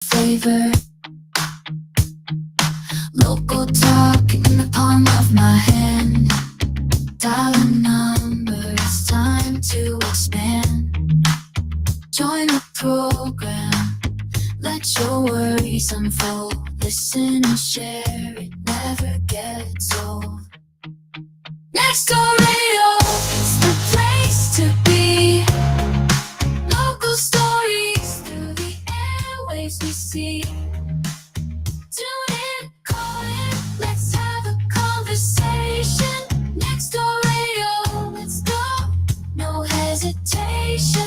Flavor, local talk in the palm of my hand. Dial a number, it's time to expand. Join the program, let your worries unfold. Listen and share, it never gets old. Next door radio, it's the place to be. Local stories through the airwaves we see. Tune in, call in, let's have a conversation. Next door radio, let's go, no hesitation.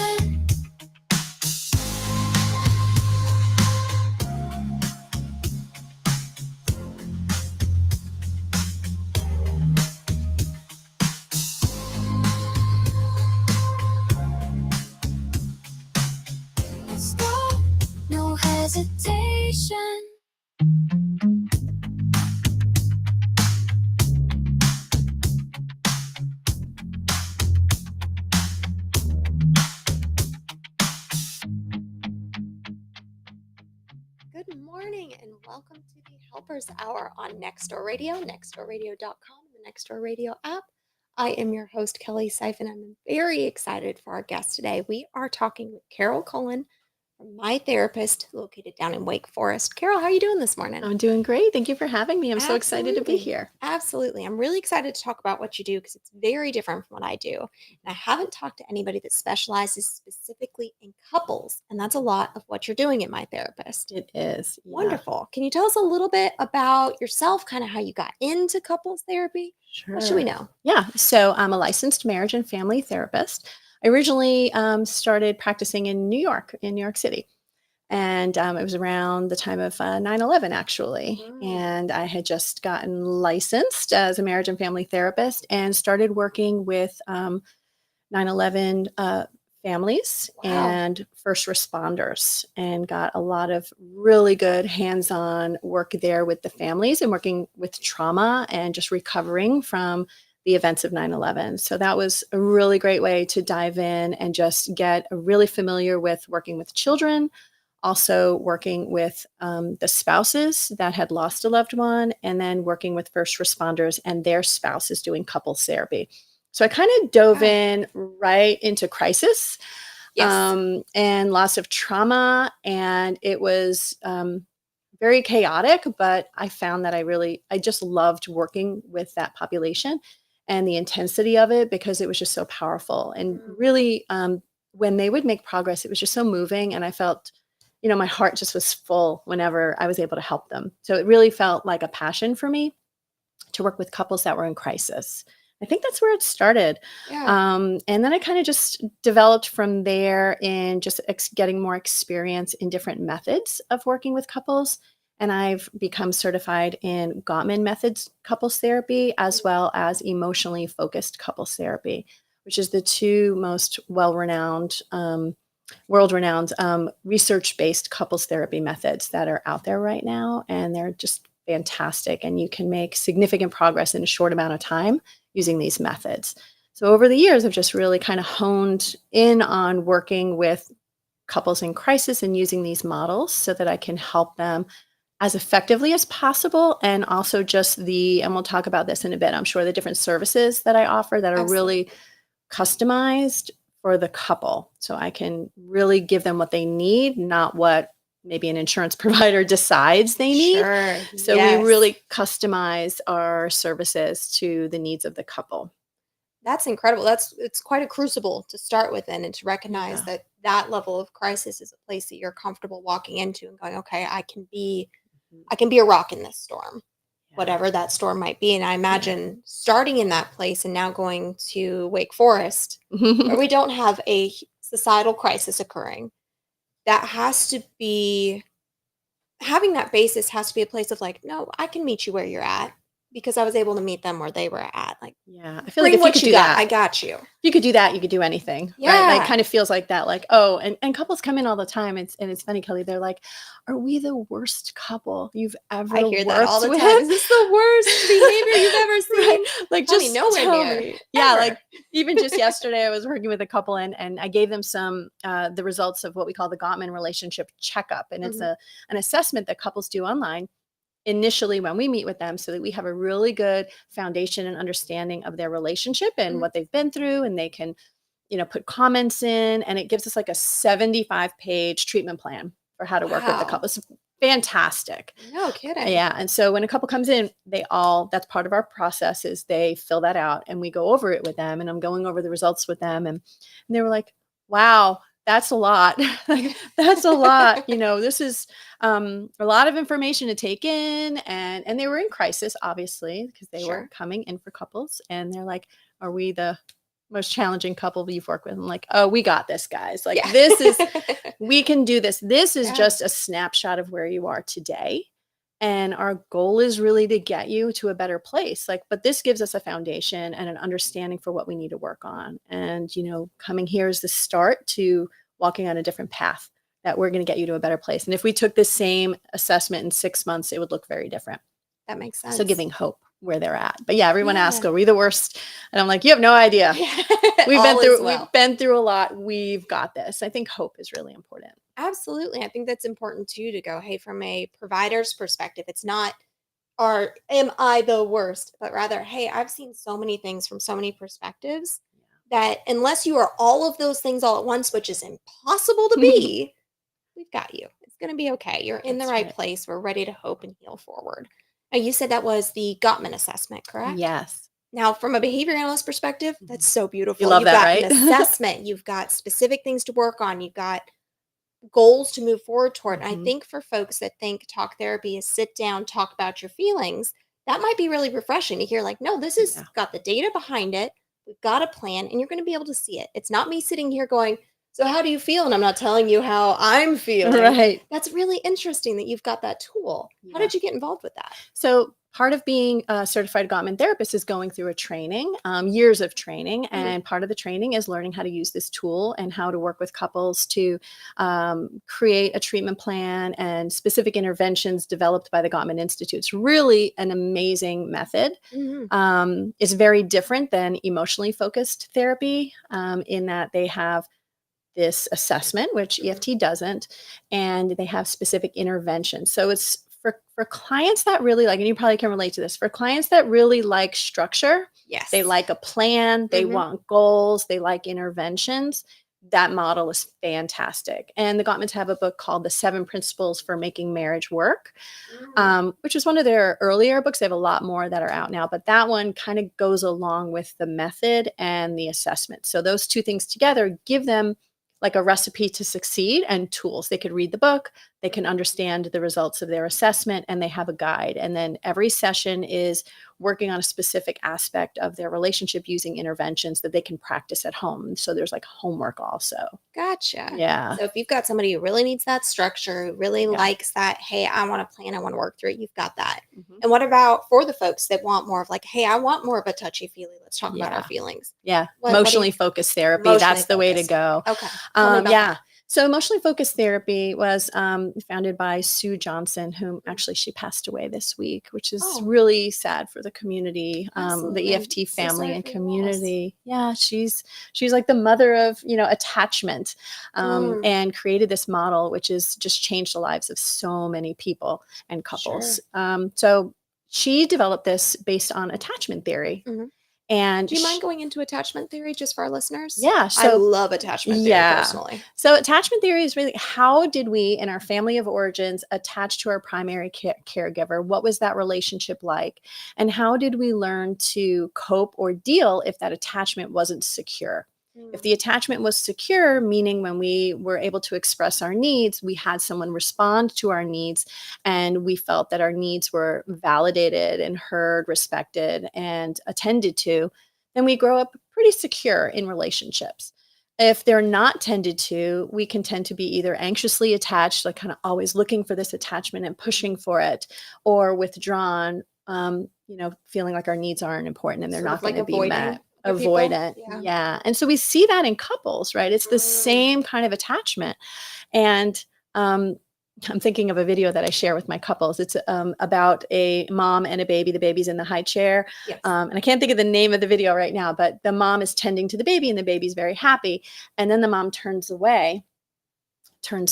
Let's go, no hesitation. Good morning and welcome to the Helpers Hour on Nextdoor Radio, nextdoorradio.com, and the Nextdoor Radio app. I am your host, Kellie Syfan. I'm very excited for our guest today. We are talking with Carol Cullen from My Therapist, located down in Wake Forest. Carol, how are you doing this morning? I'm doing great. Thank you for having me. I'm so excited to be here. Absolutely. I'm really excited to talk about what you do because it's very different from what I do. And I haven't talked to anybody that specializes specifically in couples, and that's a lot of what you're doing at My Therapist. It is. Yeah. Wonderful. Can you tell us a little bit about yourself, kind of how you got into couples therapy? Sure. What should we know? Yeah. So I'm a licensed marriage and family therapist. I originally started practicing in New York City. And it was around the time of 9/11, actually. And I had just gotten licensed as a marriage and family therapist and started working with 9/11 families and first responders, and got a lot of really good hands-on work there with the families and working with trauma and just recovering from the events of 9/11. So that was a really great way to dive in and just get really familiar with working with children, also working with the spouses that had lost a loved one, and then working with first responders and their spouses doing couples therapy. So I kind of dove in right into crisis and loss of trauma, and it was very chaotic, but I found that I just loved working with that population and the intensity of it because it was just so powerful. And really, when they would make progress, it was just so moving, and I felt my heart just was full whenever I was able to help them. So it really felt like a passion for me to work with couples that were in crisis. I think that's where it started. And then I kind of just developed from there in just getting more experience in different methods of working with couples. And I've become certified in Gottman methods couples therapy, as well as emotionally focused couples therapy, which is the two most world-renowned research-based couples therapy methods that are out there right now. And they're just fantastic. And you can make significant progress in a short amount of time using these methods. So over the years, I've just really kind of honed in on working with couples in crisis and using these models so that I can help them as effectively as possible. And also and we'll talk about this in a bit, I'm sure, the different services that I offer that are really customized for the couple. So I can really give them what they need, not what maybe an insurance provider decides they need. So we really customize our services to the needs of the couple. That's incredible. It's quite a crucible to start with, and to recognize that level of crisis is a place that you're comfortable walking into and going, okay, I can be a rock in this storm. Whatever that storm might be. And I imagine starting in that place and now going to Wake Forest, where we don't have a societal crisis occurring, that has to be, having that basis has to be a place of like, no, I can meet you where you're at. because I was able to meet them where they were at. Like, Yeah. I feel like bring if you what could you do got. I that, got you. if you could do that, you could do anything, right? Like, Yeah. kind of feels like that, like, oh, and couples come in all the time. And it's funny, Kelly. They're like, "Are we the worst couple you've ever I hear that all worked the with?" time. Is this the worst behavior you've ever Right? seen? Like, Honey, just nowhere tell near. me. Yeah, like Ever. even just yesterday, I was working with a couple, and I gave them some the results of what we call the Gottman relationship checkup, and it's Mhm. an assessment that couples do online initially when we meet with them, so that we have a really good foundation and understanding of their relationship and Mhm. what they've been through, and they can put comments in, and it gives us like a 75-page treatment plan for how to work with the Wow. couple. It's fantastic. No kidding. Yeah. And so when a couple comes in, that's part of our process, is they fill that out and we go over it with them. And I'm going over the results with them. And they were like, wow, that's a lot. Like, that's a lot. This is a lot of information to take in. And they were in crisis, obviously, because they were Sure. coming in for couples. And they're like, are we the most challenging couple you've worked with? I'm like, oh, we got this, guys. Like, we can do this. This is Yeah. just a snapshot of where you are today. And our goal is really to get you to a better place. Like, but this gives us a foundation and an understanding for what we need to work on. And, coming here is the start to walking on a different path that we're going to get you to a better place. And if we took this same assessment in 6 months, it would look very different. That makes sense. So giving hope where they're at. But yeah, everyone asks, Yeah. are we the worst? And I'm like, you have no idea. We've All is well. we've been through a lot. We've got this. I think hope is really important. Absolutely. I think that's important too, to go, hey, from a provider's perspective, it's not, or am I the worst, but rather, hey, I've seen so many things from so many perspectives that unless you are all of those things all at once, which is impossible to be, we've got you. It's going to be okay. You're in the That's right right. place. We're ready to hope and heal forward. Now, you said that was the Gottman assessment, correct? Yes. Now, from a behavior analyst perspective, that's so beautiful. You love You've that, got right? an assessment, you've got specific things to work on, you've got goals to move forward toward. And I Mhm. think for folks that think talk therapy is sit down, talk about your feelings, that might be really refreshing to hear, like, no, this has Yeah. got the data behind it. We've got a plan and you're going to be able to see it. It's not me sitting here going, so how do you feel? And I'm not telling you how I'm feeling. Right. That's really interesting that you've got that tool. How Yeah. did you get involved with that? So part of being a certified Gottman therapist is going through a training, years of training. And part of the training is learning how to use this tool and how to work with couples to create a treatment plan and specific interventions developed by the Gottman Institute. It's really an amazing method. It's very different than emotionally focused therapy, in that they have this assessment, which EFT doesn't, and they have specific interventions. So it's for clients that really like, and you probably can relate to this, for clients that really like structure, Yes. they like a plan, they want goals, they like interventions. That model is fantastic. And the Gottmans have a book called The 7 Principles for Making Marriage Work, which is one of their earlier books. They have a lot more that are out now, but that one kind of goes along with the method and the assessment. So those two things together give them like a recipe to succeed and tools. They could read the book, they can understand the results of their assessment, and they have a guide. And then every session is working on a specific aspect of their relationship using interventions that they can practice at home. So there's like homework also. Gotcha. Yeah. So if you've got somebody who really needs that structure, who really likes that, hey, I want to plan, I want to work through it, you've got that. And what about for the folks that want more of like, hey, I want more of a touchy-feely, let's talk about our feelings. Yeah. What do you- Emotionally focused therapy. Emotionally That's the way to focused. go. Okay. Tell me about Yeah. that. So emotionally focused therapy was founded by Sue Johnson, whom actually she passed away this week, which is Oh. really sad for the community, Absolutely. the EFT So family sorry and for your loss. community. Yeah, she's like the mother of attachment, and created this model, which has just changed the lives of so many people and couples. So she developed this based on attachment theory. And Do you mind going into attachment theory just for our listeners? Yeah. I So love attachment theory yeah. personally. So attachment theory is really, how did we in our family of origins attach to our primary caregiver? What was that relationship like? And how did we learn to cope or deal if that attachment wasn't secure? If the attachment was secure, meaning when we were able to express our needs, we had someone respond to our needs, and we felt that our needs were validated and heard, respected, and attended to, then we grow up pretty secure in relationships. If they're not tended to, we can tend to be either anxiously attached, like kind of always looking for this attachment and pushing for it, or withdrawn, feeling like our needs aren't important and they're Sort not of like going to be avoiding met. other people. Avoidant. Yeah. Yeah. And so we see that in couples, right? It's the Mm. same kind of attachment. And I'm thinking of a video that I share with my couples. It's about a mom and a baby. The baby's in the high chair. Yes. And I can't think of the name of the video right now, but the mom is tending to the baby and the baby's very happy. And then the mom turns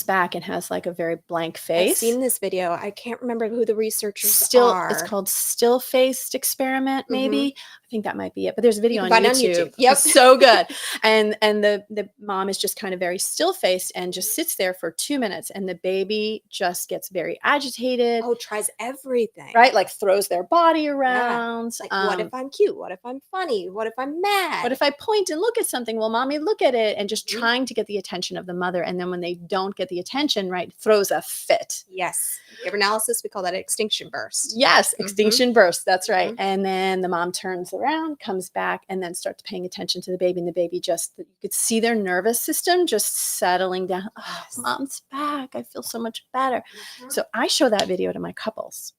back and has like a very blank I've face. seen this video. I can't remember who the researchers It's are. called still-faced experiment, maybe. I think that might be it. But there's a video can on find it on YouTube. YouTube. Yep. It's so good. And the mom is just kind of very still-faced and just sits there for 2 minutes, and the baby just gets very agitated. Oh, tries everything. Right? Like throws their body around. Like, what if I'm cute? What if I'm funny? What if I'm mad? What if I point and look at something? Well, mommy, look at it. And just Mhm. trying to get the attention of the mother. And then when they don't get the attention, right, throws a fit. Yes. Behavior analysis, we call that extinction burst. Yes, extinction burst. That's right. Mhm. And then the mom turns around, comes back, and then starts paying attention to the baby. And the baby just, you could see their nervous system just settling down. Oh, Yes. mom's back. I feel so much better. Mhm. So I show that video to my couples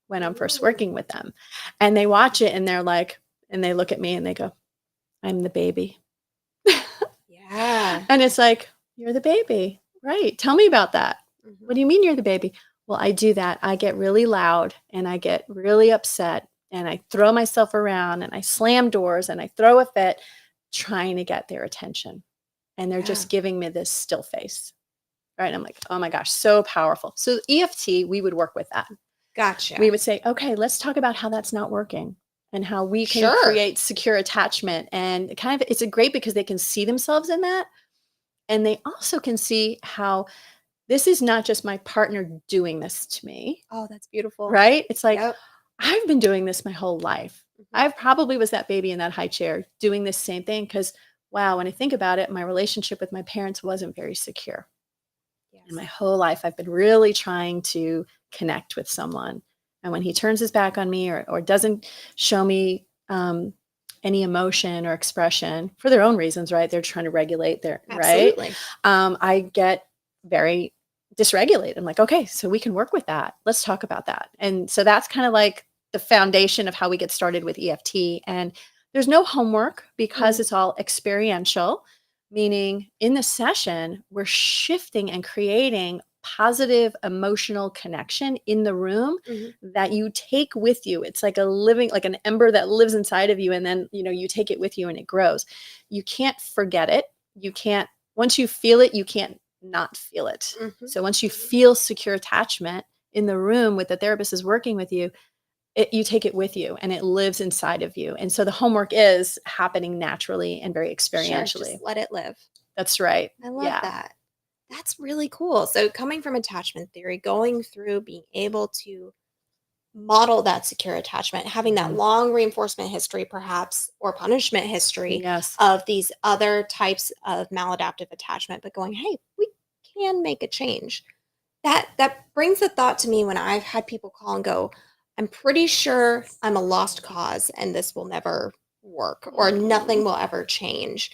when I'm first Ooh. working with them. And they watch it and they're like, and they look at me and they go, I'm the baby. Yeah. And it's like, you're the baby. Right. Tell me about that. Mhm. What do you mean you're the baby? Well, I do that. I get really loud and I get really upset and I throw myself around and I slam doors and I throw a fit trying to get their attention. And they're Yeah. just giving me this still face. Right. And I'm like, oh my gosh, so powerful. So EFT, we would work with that. Gotcha. We would say, okay, let's talk about how that's not working and how we can Sure. create secure attachment. And kind of, it's great because they can see themselves in that. And they also can see how this is not just my partner doing this to me, Oh, that's beautiful. right? It's like, Yep. I've been doing this my whole life. Mhm. I probably was that baby in that high chair doing this same thing because, wow, when I think about it, my relationship with my parents wasn't very secure. Yes. And my whole life, I've been really trying to connect with someone. And when he turns his back on me or doesn't show me any emotion or expression for their own reasons, right? They're trying to regulate their, right? Absolutely. I get very dysregulated. I'm like, okay, so we can work with that. Let's talk about that. And so that's kind of like the foundation of how we get started with EFT. And there's no homework because it's all experiential, meaning in the session, we're shifting and creating positive emotional connection in the room Mhm. that you take with you. It's like like an ember that lives inside of you. And then, you take it with you and it grows. You can't forget it. You can't, once you feel it, you can't not feel it. Mhm. So once you feel secure attachment in the room with the therapist is working with you, you take it with you and it lives inside of you. And so the homework is happening naturally and very Sure, experientially. just let it live. That's right. I love Yeah. that. That's really cool. So coming from attachment theory, going through being able to model that secure attachment, having that Mhm. long reinforcement history, perhaps, or punishment history Yes. of these other types of maladaptive attachment, but going, hey, we can make a change. That brings the thought to me when I've had people call and go, I'm pretty sure I'm a lost cause and this will never work or nothing will ever change.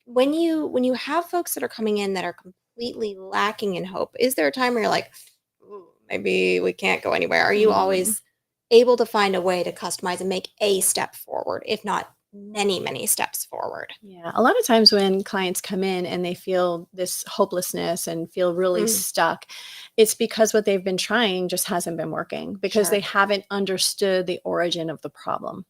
When you have folks that are coming in that are completely lacking in hope, is there a time where you're like, "Ooh, maybe we can't go anywhere? Are you Mhm. always able to find a way to customize and make a step forward, if not many, many steps forward? Yeah. A lot of times when clients come in and they feel this hopelessness and feel really Mm. stuck, it's because what they've been trying just hasn't been working because they Sure. haven't understood the origin of the problem.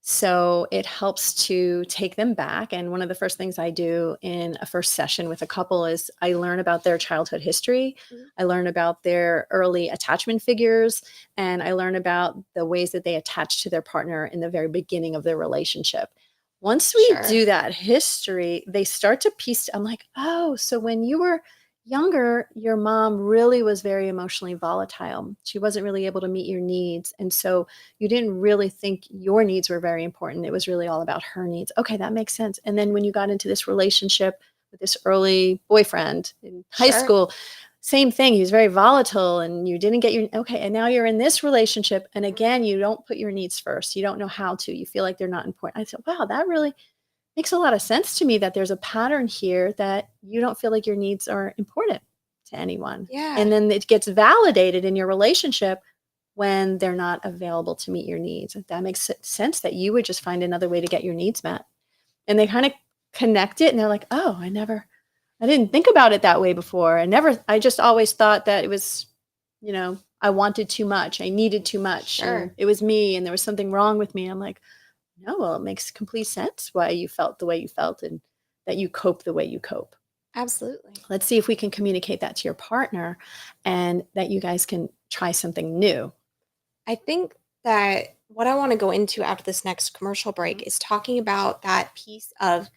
So it helps to take them back. And one of the first things I do in a first session with a couple is I learn about their childhood history. Mhm. I learn about their early attachment figures, and I learn about the ways that they attach to their partner in the very beginning of their relationship. Once we Sure. do that history, they start to piece. I'm like, oh, so when you were younger, your mom really was very emotionally volatile. She wasn't really able to meet your needs. And so you didn't really think your needs were very important. It was really all about her needs. Okay, that makes sense. And then when you got into this relationship with this early boyfriend in high Sure. school, same thing. He was very volatile and you didn't get okay. And now you're in this relationship. And again, you don't put your needs first. You don't know how to. You feel like they're not important. I said, wow, that really makes a lot of sense to me that there's a pattern here that you don't feel like your needs are important to anyone. Yeah. And then it gets validated in your relationship. when they're not available to meet your needs. That makes sense that you would just find another way to get your needs met. And they kind of connect it and they're like, oh, I didn't think about it that way before. I just always thought that it was, I wanted too much. I needed too much. Sure. And it was me and there was something wrong with me. I'm like, no, well, it makes complete sense why you felt the way you felt and that you cope the way you cope. Absolutely. Let's see if we can communicate that to your partner and that you guys can try something new. I think that what I want to go into after this next commercial break is talking about that piece of,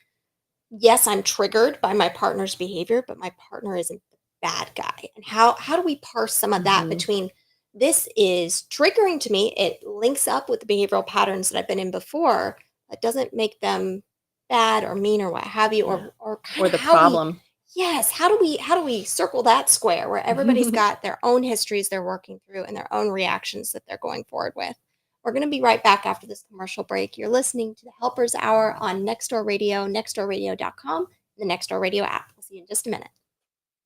yes, I'm triggered by my partner's behavior, but my partner isn't the bad guy. And how do we parse some of that between this is triggering to me, it links up with the behavioral patterns that I've been in before. It doesn't make them bad or mean or what have you, or the problem. Yes. How do we circle that square where everybody's got their own histories they're working through and their own reactions that they're going forward with? We're going to be right back after this commercial break. You're listening to the Helpers Hour on Nextdoor Radio, nextdoorradio.com, and the Nextdoor Radio app. We'll see you in just a minute.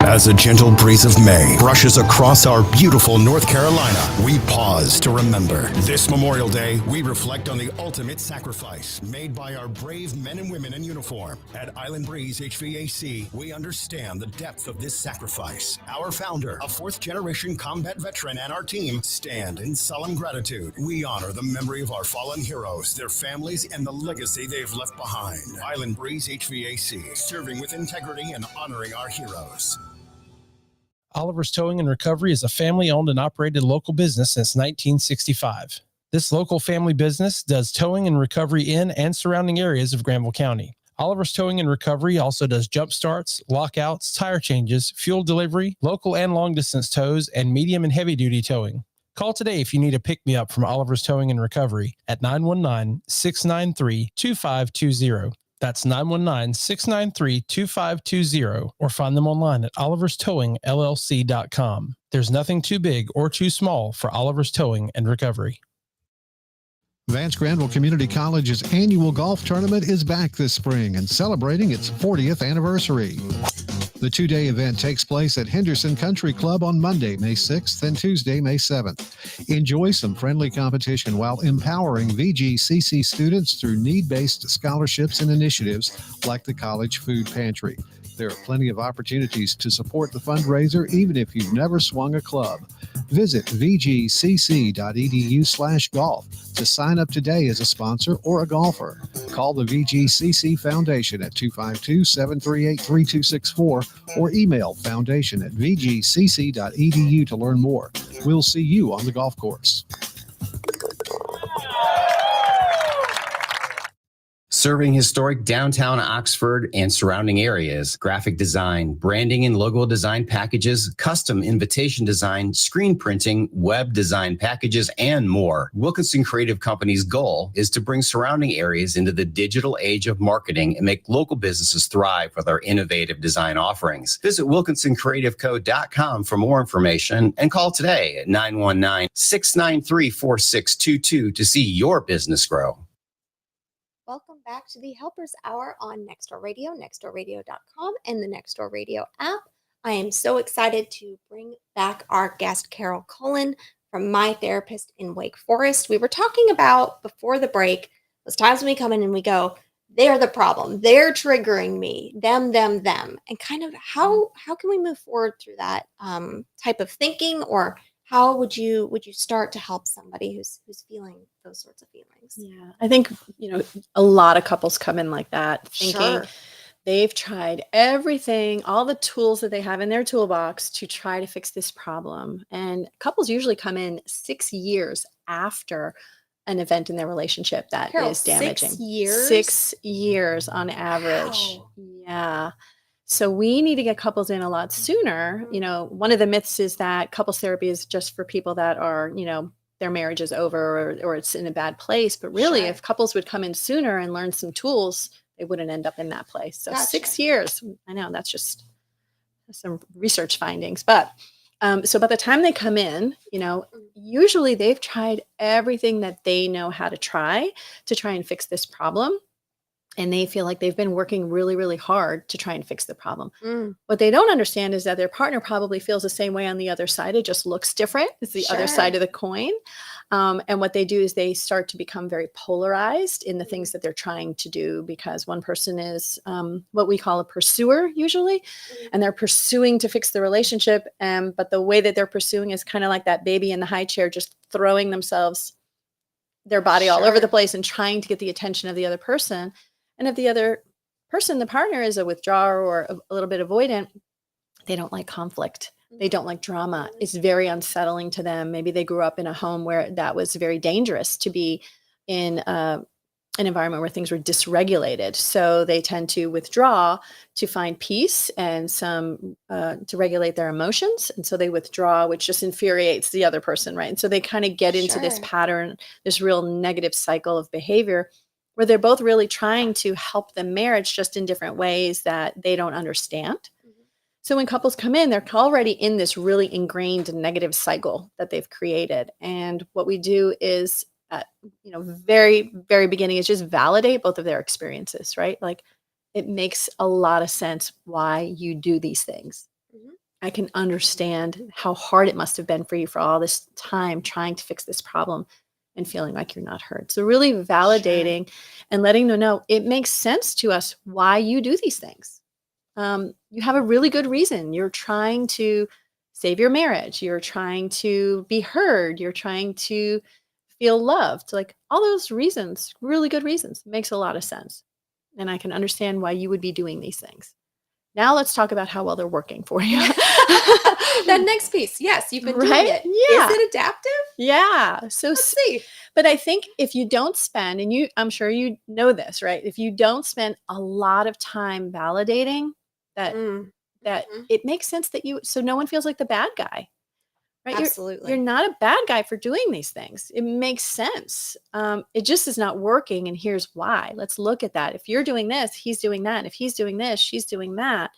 As a gentle breeze of May brushes across our beautiful North Carolina, we pause to remember. This Memorial Day, we reflect on the ultimate sacrifice made by our brave men and women in uniform. At Island Breeze HVAC, we understand the depth of this sacrifice. Our founder, a fourth-generation combat veteran, and our team stand in solemn gratitude. We honor the memory of our fallen heroes, their families, and the legacy they've left behind. Island Breeze HVAC, serving with integrity and honoring our heroes. Oliver's Towing and Recovery is a family-owned and operated local business since 1965. This local family business does towing and recovery in and surrounding areas of Granville County. Oliver's Towing and Recovery also does jump starts, lockouts, tire changes, fuel delivery, local and long-distance tows, and medium and heavy-duty towing. Call today if you need a pick-me-up from Oliver's Towing and Recovery at 919-693-2520. That's 919-693-2520, or find them online at oliverstowingllc.com. There's nothing too big or too small for Oliver's Towing and Recovery. Vance Granville Community College's annual golf tournament is back this spring and celebrating its 40th anniversary. The two-day event takes place at Henderson Country Club on Monday, May 6th and Tuesday, May 7th. Enjoy some friendly competition while empowering VGCC students through need-based scholarships and initiatives like the College Food Pantry. There are plenty of opportunities to support the fundraiser even if you've never swung a club. Visit vgcc.edu/golf to sign up today as a sponsor or a golfer. Call the VGCC Foundation at 252-738-3264 or email foundation@vgcc.edu to learn more. We'll see you on the golf course. Serving historic downtown Oxford and surrounding areas, graphic design, branding and logo design packages, custom invitation design, screen printing, web design packages, and more. Wilkinson Creative Company's goal is to bring surrounding areas into the digital age of marketing and make local businesses thrive with our innovative design offerings. Visit wilkinsoncreativeco.com for more information and call today at 919-693-4622 to see your business grow. Welcome back to the Helpers Hour on Nextdoor Radio, nextdoorradio.com, and the Nextdoor Radio app. I am so excited to bring back our guest, Carol Cullen from My Therapist in Wake Forest. We were talking about, before the break, those times when we come in and we go, they're the problem, they're triggering me, them, and kind of how can we move forward through that type of thinking, or how would you start to help somebody who's feeling those sorts of feelings? Yeah, I think, a lot of couples come in like that, thinking Sure. they've tried everything, all the tools that they have in their toolbox to try to fix this problem. And couples usually come in 6 years after an event in their relationship that Carol, is damaging. 6 years? 6 years on average. Wow. Yeah. So we need to get couples in a lot sooner. One of the myths is that couples therapy is just for people that are, their marriage is over or it's in a bad place. But really, Sure. if couples would come in sooner and learn some tools, they wouldn't end up in that place. So Gotcha. 6 years, I know that's just some research findings. But so by the time they come in, usually they've tried everything that they know how to try and fix this problem. and they feel like they've been working really, really hard to try and fix the problem. Mm, What they don't understand is that their partner probably feels the same way on the other side. It just looks different. It's the other sure. side of the coin. And what they do is they start to become very polarized in the things that they're trying to do, because one person is what we call a pursuer usually, and they're pursuing to fix the relationship. But the way that they're pursuing is kind of like that baby in the high chair, just throwing their body all over Sure. the place and trying to get the attention of the other person. And if the other person, the partner, is a withdrawer or a little bit avoidant, they don't like conflict. They don't like drama. It's very unsettling to them. Maybe they grew up in a home where that was very dangerous to be in an environment where things were dysregulated. So they tend to withdraw to find peace and to regulate their emotions. And so they withdraw, which just infuriates the other person, right? And so they kind of get into this Sure. pattern, this real negative cycle of behavior where they're both really trying to help the marriage, just in different ways that they don't understand. So when couples come in, they're already in this really ingrained negative cycle that they've created. And what we do is, very, very beginning, is just validate both of their experiences, right? Like, it makes a lot of sense why you do these things. Mhm. I can understand how hard it must have been for you for all this time trying to fix this problem and feeling like you're not heard. So really validating and letting them know it makes sense to us why you do these things. You have a really good reason. You're trying to save your marriage. You're trying to be heard. You're trying to feel loved. Like, all those reasons, really good reasons, makes a lot of sense. And I can understand why you would be doing these things. Now let's talk about how well they're working for you. That next piece. Yes, you've been doing Right? it. Yeah. Is it adaptive? Yeah. So, Let's see. but I think if you don't spend, and I'm sure you know this, right? If you don't spend a lot of time validating that, Mm, that mhm. it makes sense that so no one feels like the bad guy, right? Absolutely. You're not a bad guy for doing these things. It makes sense. It just is not working. And here's why. Let's look at that. If you're doing this, he's doing that. If he's doing this, she's doing that.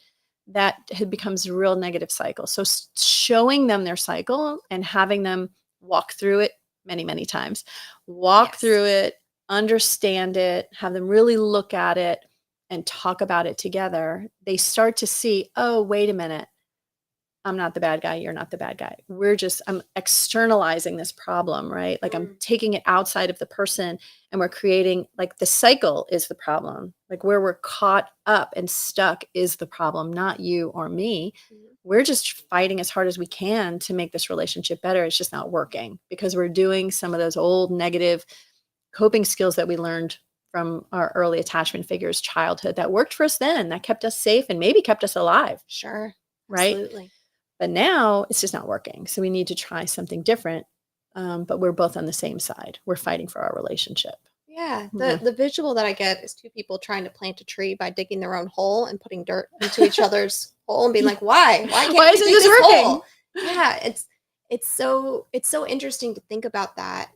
That becomes a real negative cycle. So showing them their cycle and having them walk through it many, many times, walk Yes. through it, understand it, have them really look at it and talk about it together. They start to see, oh, wait a minute. I'm not the bad guy. You're not the bad guy. I'm externalizing this problem, right? Like, I'm taking it outside of the person, and we're creating, like, the cycle is the problem. Like, where we're caught up and stuck is the problem, not you or me. We're just fighting as hard as we can to make this relationship better. It's just not working because we're doing some of those old negative coping skills that we learned from our early attachment figures, childhood, that worked for us then, that kept us safe and maybe kept us alive, Sure. right? Absolutely. But now it's just not working. So we need to try something different. But we're both on the same side. We're fighting for our relationship. Yeah. Yeah. The visual that I get is two people trying to plant a tree by digging their own hole and putting dirt into each other's hole and being like, why? Why can't Why we isn't dig this this working? hole? Yeah. It's so interesting to think about that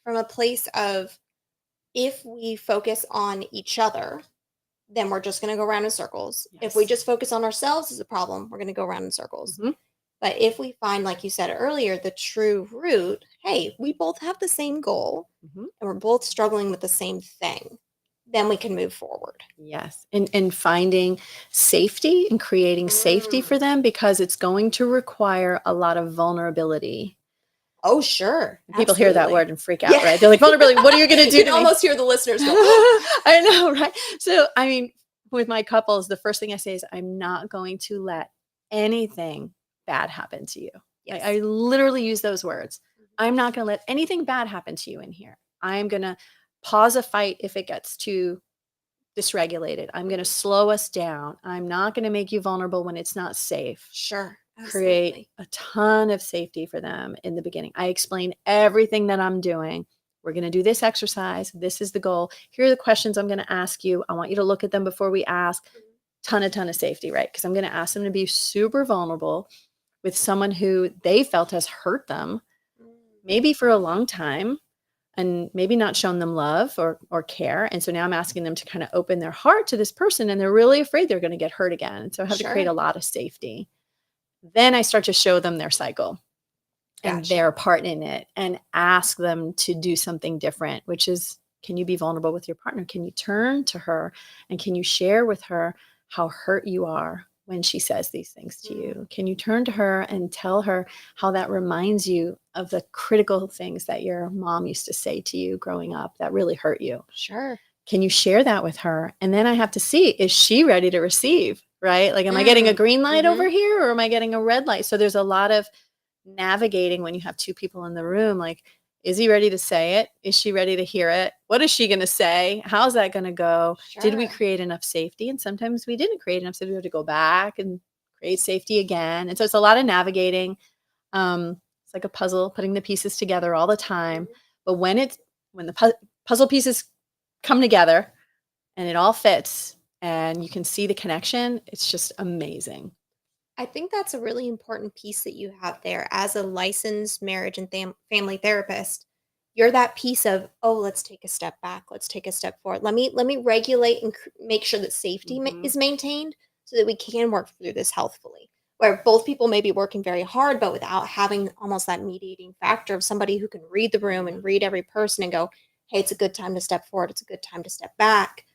from a place of, if we focus on each other, then we're just going to go around in circles. If we Yes. just focus on ourselves as a problem, we're going to go around in circles. Mhm. But if we find, like you said earlier, the true root, hey, we both have the same goal Mhm. and we're both struggling with the same thing, then we can move forward. Yes. And finding safety and creating safety for them, because it's going to require a lot of vulnerability. Oh, sure. People hear that Absolutely. word and freak out, Yeah. right? They're like, vulnerability, what are you going to do You to can me? almost hear the listeners go, I know, right? So, I mean, with my couples, the first thing I say is, I'm not going to let anything bad happen to you. yes. I literally use those words. I'm not going to let anything bad happen to you in here. I'm going to pause a fight if it gets too dysregulated. I'm going to slow us down. I'm not going to make you vulnerable when it's not safe. Sure. Create Absolutely. a ton of safety for them in the beginning. I explain everything that I'm doing. We're going to do this exercise. This is the goal. Here are the questions I'm going to ask you. I want you to look at them before we ask. Ton of safety, right? Because I'm going to ask them to be super vulnerable with someone who they felt has hurt them, maybe for a long time, and maybe not shown them love or care. And so now I'm asking them to kind of open their heart to this person, and they're really afraid they're going to get hurt again. And so I have to create a Sure. lot of safety. Then I start to show them their cycle and Gotcha. their part in it, and ask them to do something different, which is Can you be vulnerable with your partner? Can you turn to her and can you share with her how hurt you are when she says these things to you? Can you turn to her and tell her how that reminds you of the critical things that your mom used to say to you growing up that really hurt you? Sure. Can you share that with her? And then I have to see, is she ready to receive, right? Like, am I getting a green light over here or am I getting a red light? So there's a lot of navigating when you have two people in the room. Like, is he ready to say it? Is she ready to hear it? What is she going to say? How's that going to go? Did we Sure. create enough safety? And sometimes we didn't create enough safety. We have to go back and create safety again. And so it's a lot of navigating. It's like a puzzle, putting the pieces together all the time. But when the puzzle pieces come together and it all fits and you can see the connection, it's just amazing. I think that's a really important piece that you have there as a licensed marriage and family therapist. You're that piece of, oh, let's take a step back, let's take a step forward. Let me regulate and make sure that safety is maintained so that we can work through this healthfully. Where both people may be working very hard, but without having almost that mediating factor of somebody who can read the room and read every person and go, hey, it's a good time to step forward, it's a good time to step back.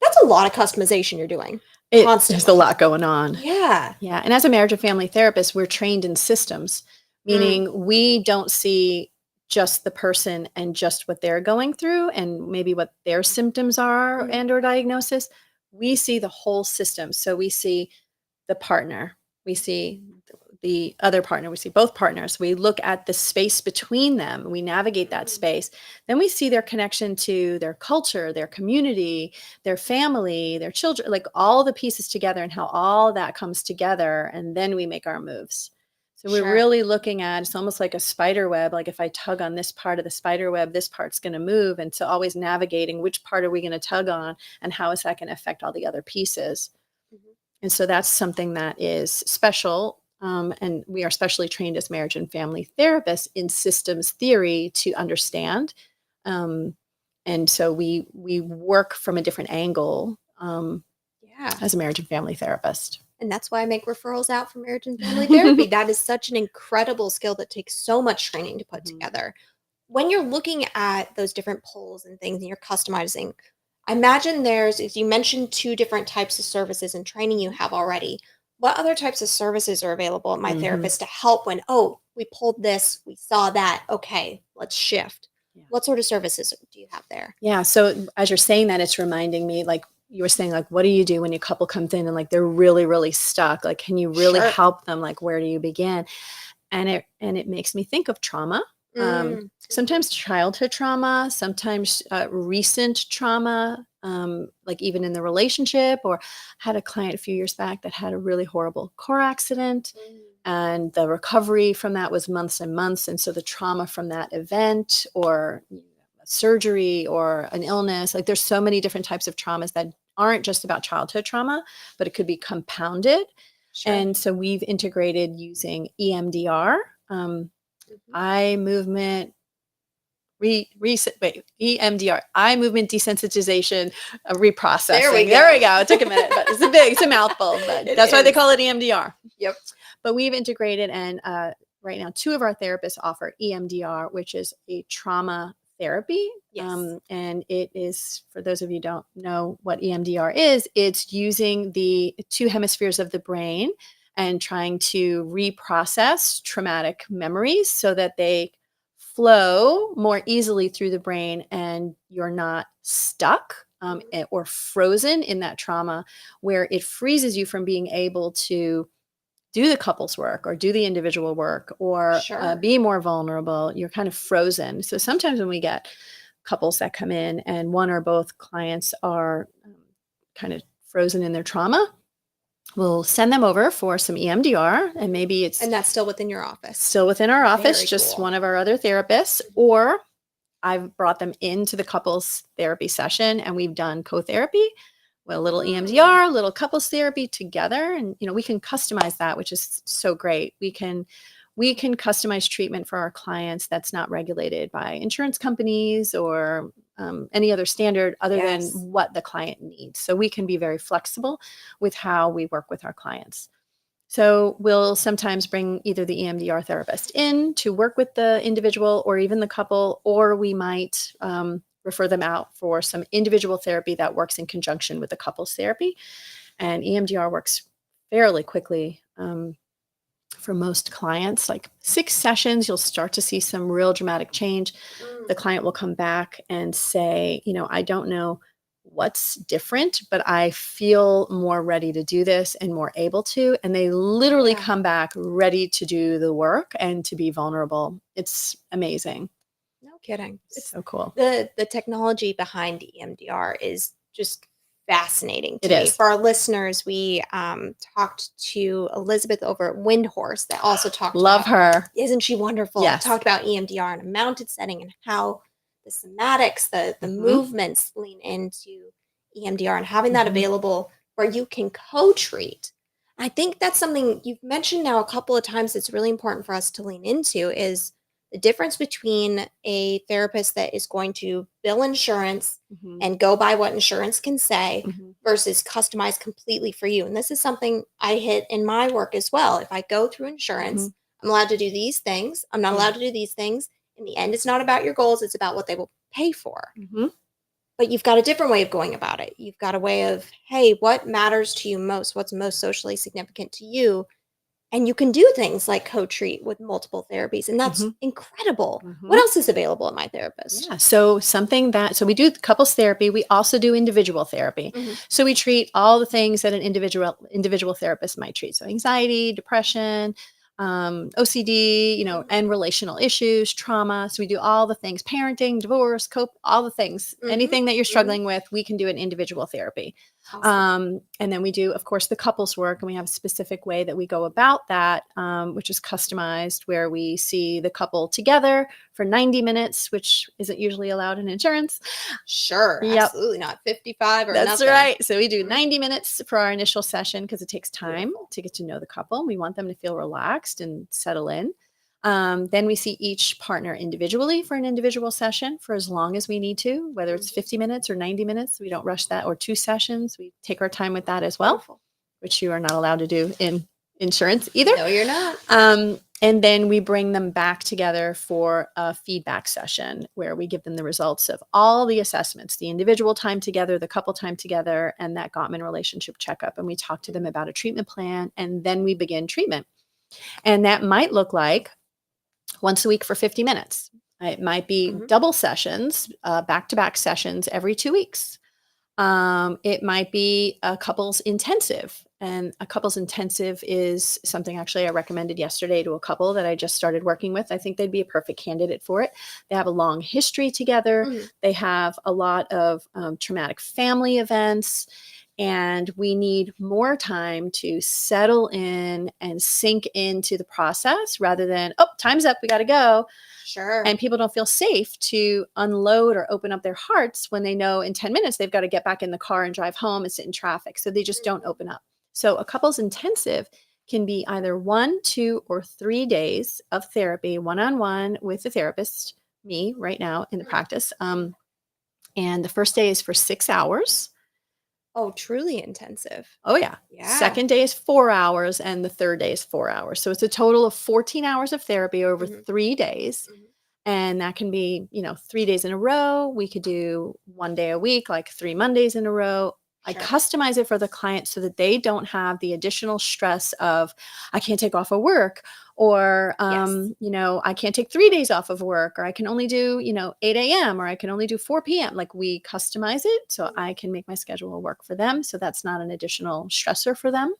That's a lot of customization you're doing. There's a lot going on. Yeah. Yeah. And as a marriage and family therapist, we're trained in systems, meaning we don't see just the person and just what they're going through and maybe what their symptoms are and or diagnosis. We see the whole system. So we see the partner, we see the other partner, we see both partners. We look at the space between them. We navigate that space. Then we see their connection to their culture, their community, their family, their children, like all the pieces together and how all that comes together. And then we make our moves. So we're really looking at, it's almost like a spider web. Like if I tug on this part of the spider web, this part's going to move. And so always navigating which part are we going to tug on and how is that going to affect all the other pieces. And so that's something that is special. And we are specially trained as marriage and family therapists in systems theory to understand. And so we work from a different angle as a marriage and family therapist. And that's why I make referrals out for marriage and family therapy. That is such an incredible skill that takes so much training to put together. When you're looking at those different polls and things and you're customizing, I imagine as you mentioned, 2 different types of services and training you have already. What other types of services are available at my therapist to help when, oh, we pulled this, we saw that, okay, let's shift. Yeah. What sort of services do you have there? Yeah. So as you're saying that, it's reminding me, like you were saying, like, what do you do when a couple comes in and like they're really, really stuck? Like, can you really help them? Like, where do you begin? And it makes me think of trauma. Sometimes childhood trauma, sometimes recent trauma, like even in the relationship, or had a client a few years back that had a really horrible car accident and the recovery from that was months and months. And so the trauma from that event or surgery or an illness, like there's so many different types of traumas that aren't just about childhood trauma, but it could be compounded. And so we've integrated using EMDR, eye movement, EMDR, eye movement desensitization, reprocessing. There we go. It took a minute, but it's a mouthful, but that's why they call it EMDR. Yep. But we've integrated, and right now 2 of our therapists offer EMDR, which is a trauma therapy. Yes. And it is, for those of you who don't know what EMDR is, it's using the 2 hemispheres of the brain and trying to reprocess traumatic memories so that they flow more easily through the brain and you're not stuck or frozen in that trauma, where it freezes you from being able to do the couples work or do the individual work or be more vulnerable. You're kind of frozen. So sometimes when we get couples that come in and one or both clients are kind of frozen in their trauma, we'll send them over for some EMDR, and maybe and that's still within your office. Still within our office, Very just cool. one of our other therapists, or I've brought them into the couples therapy session and we've done co-therapy with a little EMDR, a little couples therapy together. And, we can customize that, which is so great. We can customize treatment for our clients that's not regulated by insurance companies or any other standard other than what the client needs. So we can be very flexible with how we work with our clients. So we'll sometimes bring either the EMDR therapist in to work with the individual or even the couple, or we might refer them out for some individual therapy that works in conjunction with the couples therapy. And EMDR works fairly quickly. For most clients, like 6 sessions, you'll start to see some real dramatic change. The client will come back and say, I don't know what's different, but I feel more ready to do this and more able to. And they literally come back ready to do the work and to be vulnerable. It's amazing. No kidding. It's so cool. The technology behind EMDR is just fascinating to It me. is. For our listeners, we talked to Elizabeth over at Windhorse that also talked Love about, her. isn't she wonderful? Yes. Talked about EMDR in a mounted setting and how the somatics, the Mhm. movements lean into EMDR and having that Mhm. available where you can co-treat. I think that's something you've mentioned now a couple of times that's really important for us to lean into is the difference between a therapist that is going to bill insurance Mhm. and go by what insurance can say Mhm. versus customized completely for you. And this is something I hit in my work as well. If I go through insurance, Mhm. I'm allowed to do these things. I'm not Yeah. allowed to do these things. In the end, it's not about your goals, it's about what they will pay for. Mhm. But you've got a different way of going about it. You've got a way of, hey, what matters to you most? What's most socially significant to you? And you can do things like co-treat with multiple therapies. And that's Mhm. incredible. Mhm. What else is available at My Therapist? Yeah. So we do couples therapy. We also do individual therapy. Mhm. So we treat all the things that an individual therapist might treat. So anxiety, depression, OCD, and relational issues, trauma. So we do all the things, parenting, divorce, all the things, Mhm. anything that you're Mhm. struggling with, we can do an individual therapy. Awesome. And then we do, of course, the couples work, and we have a specific way that we go about that, which is customized, where we see the couple together for 90 minutes, which isn't usually allowed in insurance. Sure. Yep. Absolutely not. 55 or That's nothing. right. So we do Mhm. 90 minutes for our initial session because it takes time Beautiful. to get to know the couple. We want them to feel relaxed and settle in. Then we see each partner individually for an individual session for as long as we need to, whether it's 50 minutes or 90 minutes. We don't rush that, or 2 sessions. We take our time with that as well, Wonderful. which you are not allowed to do in insurance either. No, you're not. And then we bring them back together for a feedback session where we give them the results of all the assessments, the individual time together, the couple time together, and that Gottman relationship checkup. And we talk to them about a treatment plan, and then we begin treatment. And that might look like once a week for 50 minutes. It might be Mhm. double sessions, back-to-back sessions every 2 weeks. It might be a couples intensive. And a couples intensive is something actually I recommended yesterday to a couple that I just started working with. I think they'd be a perfect candidate for it. They have a long history together. Mhm. They have a lot of traumatic family events. And we need more time to settle in and sink into the process rather than, oh, time's up, we got to go. Sure. And people don't feel safe to unload or open up their hearts when they know in 10 minutes they've got to get back in the car and drive home and sit in traffic. So they just don't open up. So a couples intensive can be either 1, 2, or 3 days of therapy, one-on-one with the therapist, me right now in the practice. And the first day is for 6 hours. Oh, truly intensive. Oh, yeah. Yeah. Second day is 4 hours, and the third day is 4 hours. So it's a total of 14 hours of therapy over Mhm. 3 days. Mhm. And that can be, 3 days in a row. We could do 1 day a week, like 3 Mondays in a row. I Sure. customize it for the client so that they don't have the additional stress of, I can't take off of work, or, Yes. I can't take 3 days off of work, or I can only do, 8 a.m., or I can only do 4 p.m. Like, we customize it so I can make my schedule work for them. So that's not an additional stressor for them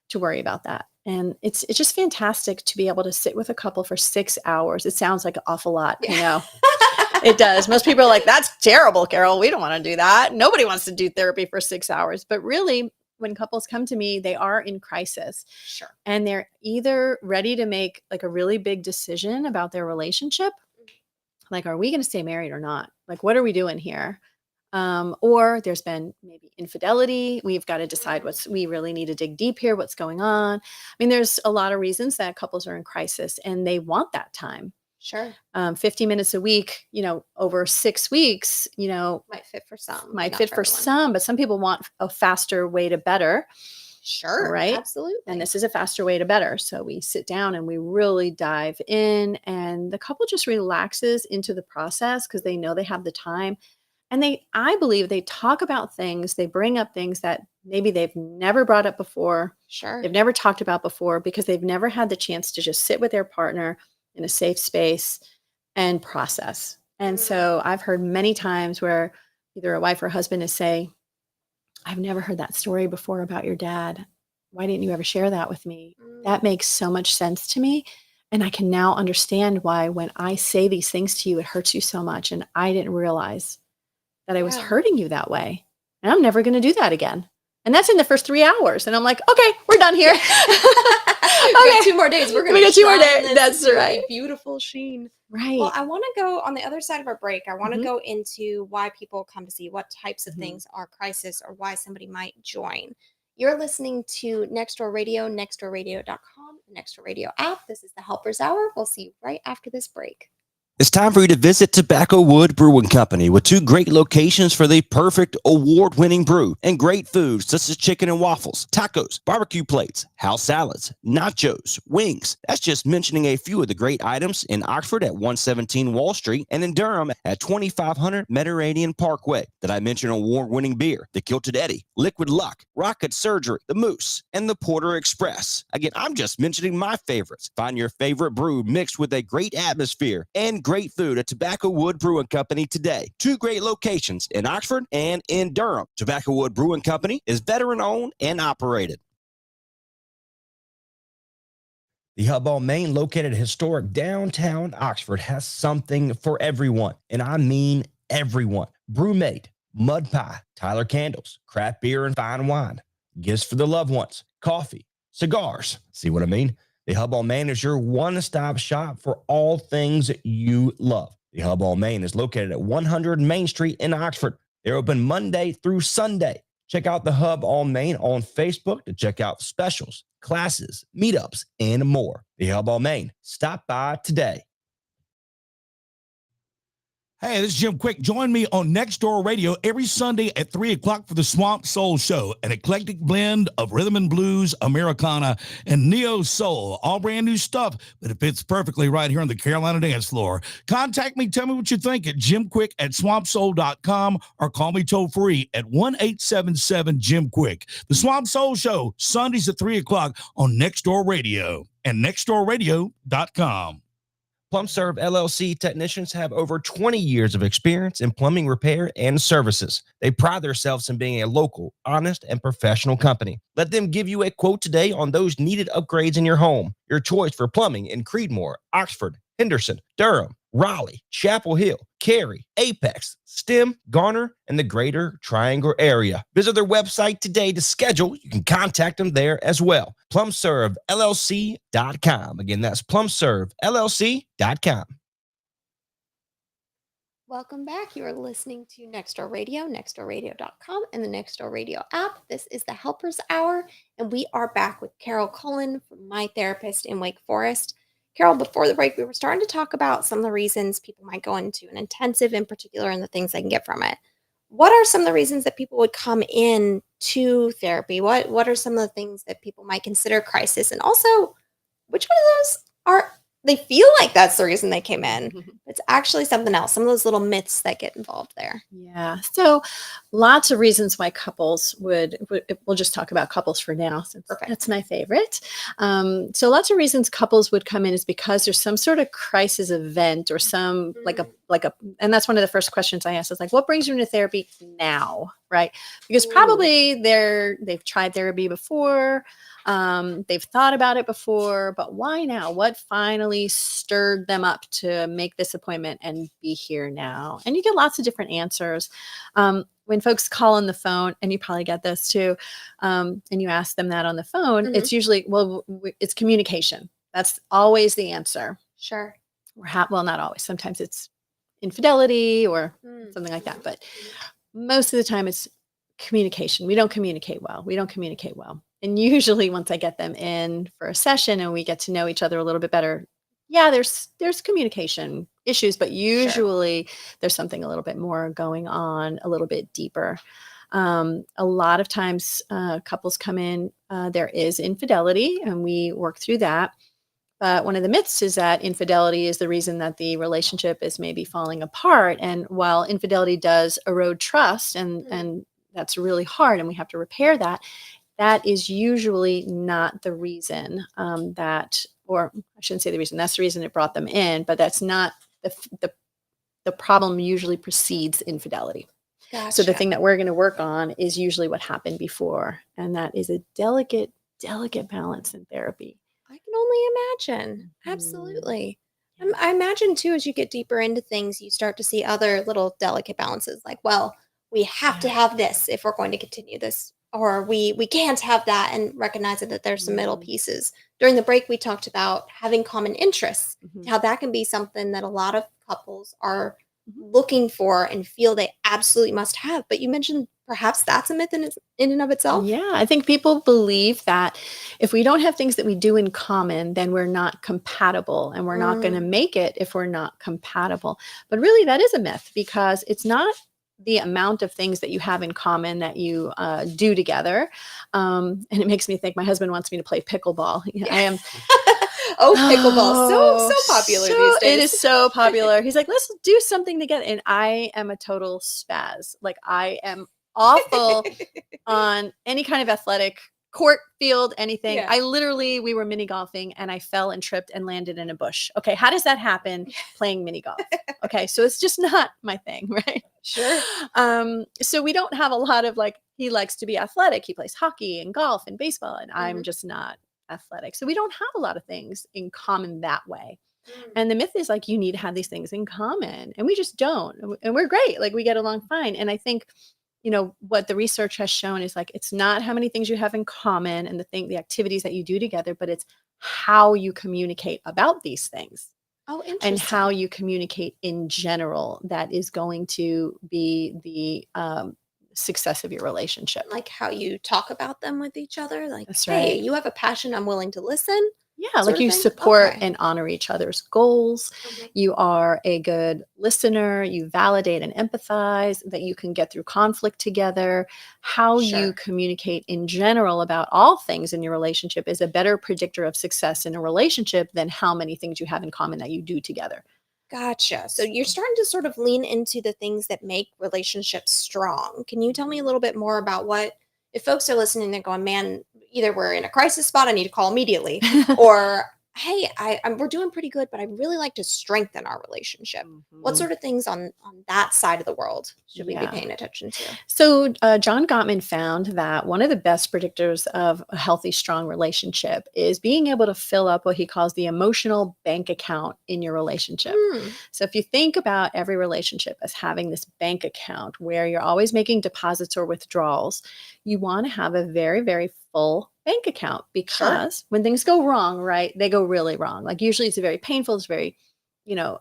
to worry about that. And it's just fantastic to be able to sit with a couple for 6 hours. It sounds like an awful lot, It does. Most people are like, that's terrible, Carol. We don't want to do that. Nobody wants to do therapy for 6 hours. But really, when couples come to me, they are in crisis. Sure. And they're either ready to make like a really big decision about their relationship. Like, are we going to stay married or not? Like, what are we doing here? Or there's been maybe infidelity. We've got to decide we really need to dig deep here. What's going on? I mean, there's a lot of reasons that couples are in crisis and they want that time. Sure. 50 minutes a week, over 6 weeks, Might fit for some. might not fit for everyone. some, but some people want a faster way to better. Sure. Right? Absolutely. And this is a faster way to better. So we sit down and we really dive in, and the couple just relaxes into the process because they know they have the time. And I believe they talk about things, they bring up things that maybe they've never brought up before, Sure. they've never talked about before, because they've never had the chance to just sit with their partner in a safe space and process. And so I've heard many times where either a wife or husband is say, I've never heard that story before about your dad. Why didn't you ever share that with me? That makes so much sense to me. And I can now understand why when I say these things to you, it hurts you so much. And I didn't realize that I was Yeah. hurting you that way. And I'm never going to do that again. And that's in the first 3 hours. And I'm like, okay, we're done here. We got 2 more days. We're going We to got 2 more shine days. this That's really right. beautiful sheen. Right. Well, I want to go on the other side of our break. I want to Mhm. go into why people come to see what types of Mhm. things are crisis or why somebody might join. You're listening to Next Door Radio, nextdoorradio.com, the Next Door Radio app. This is the Helpers Hour. We'll see you right after this break. It's time for you to visit Tobacco Wood Brewing Company with 2 great locations for the perfect award-winning brew and great foods such as chicken and waffles, tacos, barbecue plates, house salads, nachos, wings. That's just mentioning a few of the great items in Oxford at 117 Wall Street and in Durham at 2500 Mediterranean Parkway. Did I mention award-winning beer, the Kilted Eddie, Liquid Luck, Rocket Surgery, the Moose, and the Porter Express? Again, I'm just mentioning my favorites. Find your favorite brew mixed with a great atmosphere and great food at Tobacco Wood Brewing Company today. 2 great locations in Oxford and in Durham. Tobacco Wood Brewing Company is veteran-owned and operated. The Hub on Main, located in historic downtown Oxford, has something for everyone, and I mean everyone. Brewmate, mud pie, Tyler candles, craft beer and fine wine, gifts for the loved ones, coffee, cigars. See what I mean? The Hub on Main is your one-stop shop for all things you love. The Hub on Main is located at 100 Main Street in Oxford. They're open Monday through Sunday. Check out the Hub on Main on Facebook to check out specials, classes, meetups, and more. The Hub on Main. Stop by today. Hey, this is Jim Quick. Join me on Next Door Radio every Sunday at 3 o'clock for the Swamp Soul Show, an eclectic blend of rhythm and blues, Americana, and neo soul. All brand new stuff, but it fits perfectly right here on the Carolina dance floor. Contact me. Tell me what you think at jimquick@swampsoul.com or call me toll free at 1-877-JIM-QUICK. The Swamp Soul Show, Sundays at 3 o'clock on Next Door Radio and nextdoorradio.com. PlumServe LLC technicians have over 20 years of experience in plumbing repair and services. They pride themselves in being a local, honest, and professional company. Let them give you a quote today on those needed upgrades in your home. Your choice for plumbing in Creedmoor, Oxford, Henderson, Durham, Raleigh, Chapel Hill, Cary, Apex, Stem, Garner, and the Greater Triangle area. Visit their website today to schedule. You can contact them there as well. PlumServeLLC.com. Again, that's PlumServeLLC.com. Welcome back. You are listening to Next Door Radio, nextdoorradio.com, and the Next Door Radio app. This is the Helpers Hour, and we are back with Carol Cullen, my therapist in Wake Forest. Carol, before the break, we were starting to talk about some of the reasons people might go into an intensive in particular and the things they can get from it. What are some of the reasons that people would come in to therapy? What are some of the things that people might consider crisis? And also, which one of those are, they feel like that's the reason they came in. It's actually something else, some of those little myths that get involved there. Yeah. So lots of reasons why couples would we'll just talk about couples for now, since Perfect. that's my favorite. So lots of reasons couples would come in is because there's some sort of crisis event or some like a, and that's one of the first questions I ask is like, what brings you into therapy now? Right. Because probably they've tried therapy before. They've thought about it before, but why now? What finally stirred them up to make this appointment and be here now? And you get lots of different answers. When folks call on the phone, and you probably get this too, and you ask them that on the phone, it's usually, it's communication. That's always the answer. Sure. Well, not always. Sometimes it's infidelity or something like that. But most of the time it's communication. We don't communicate well. And usually once I get them in for a session and we get to know each other a little bit better, yeah, there's communication issues, but usually there's something a little bit more going on, a little bit deeper. A lot of times couples come in, there is infidelity and we work through that. But one of the myths is that infidelity is the reason that the relationship is maybe falling apart. And while infidelity does erode trust, and that's really hard, and we have to repair that, that is usually not the reason or I shouldn't say the reason. That's the reason it brought them in, but that's not the problem. Usually precedes infidelity. Gotcha. So the thing that we're going to work on is usually what happened before, and that is a delicate balance in therapy. I can only imagine. Mhm. Absolutely. I imagine too, as you get deeper into things, you start to see other little delicate balances. Like, well, we have to have this if we're going to continue this, or we can't have that, and recognizing that there's some middle Mhm. pieces. During the break, we talked about having common interests, Mhm. how that can be something that a lot of couples are Mhm. looking for and feel they absolutely must have. But you mentioned perhaps that's a myth in and of itself. Yeah, I think people believe that if we don't have things that we do in common, then we're not compatible, and we're not going to Mm. make it if we're not compatible. But really, that is a myth, because it's not the amount of things that you have in common that you do together. And it makes me think my husband wants me to play pickleball. I am Oh, pickleball. So popular these days. It is so popular. He's like, let's do something together. And I am a total spaz. Like, I am awful on any kind of athletic court, field, anything. Yeah. We were mini golfing, and I fell and tripped and landed in a bush. Okay. How does that happen playing mini golf? Okay. So it's just not my thing. Right. Sure. So we don't have a lot of, like, he likes to be athletic. He plays hockey and golf and baseball, and I'm Mhm. just not athletic. So we don't have a lot of things in common that way. Mm. And the myth is, like, you need to have these things in common, and we just don't. And we're great. Like, we get along fine. And I think, what the research has shown is, like, it's not how many things you have in common and the activities that you do together, but it's how you communicate about these things Oh, and interesting. how you communicate in general that is going to be the success of your relationship. Like how you talk about them with each other. Like, That's hey, right. you have a passion, I'm willing to listen. Yeah, Sort like, of you thing? support Okay. and honor each other's goals. Mhm. You are a good listener. You validate and empathize, that you can get through conflict together. How you Sure. communicate in general about all things in your relationship is a better predictor of success in a relationship than how many things you have in common that you do together. Gotcha. So you're starting to sort of lean into the things that make relationships strong. Can you tell me a little bit more about what, if folks are listening, they're going, man, either we're in a crisis spot, I need to call immediately, or hey, we're doing pretty good, but I'd really like to strengthen our relationship. What Mhm. sort of things on that side of the world should we be Yeah. paying attention to? So, John Gottman found that one of the best predictors of a healthy, strong relationship is being able to fill up what he calls the emotional bank account in your relationship. Hmm. So, if you think about every relationship as having this bank account where you're always making deposits or withdrawals, you want to have a very, very full bank account, because when things go wrong, right, they go really wrong. Like, usually it's very painful, it's very,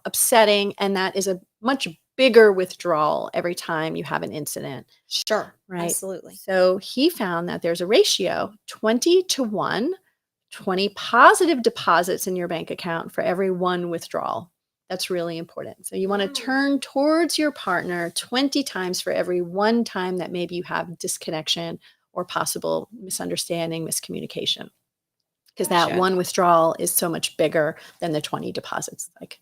upsetting. And that is a much bigger withdrawal every time you have an incident, Sure. right? Absolutely. So he found that there's a ratio 20 to 1, 20 positive deposits in your bank account for every one withdrawal. That's really important. So you want to Mm. turn towards your partner 20 times for every one time that maybe you have disconnection or possible misunderstanding, miscommunication. Because that Gotcha. one withdrawal is so much bigger than the 20 deposits, like,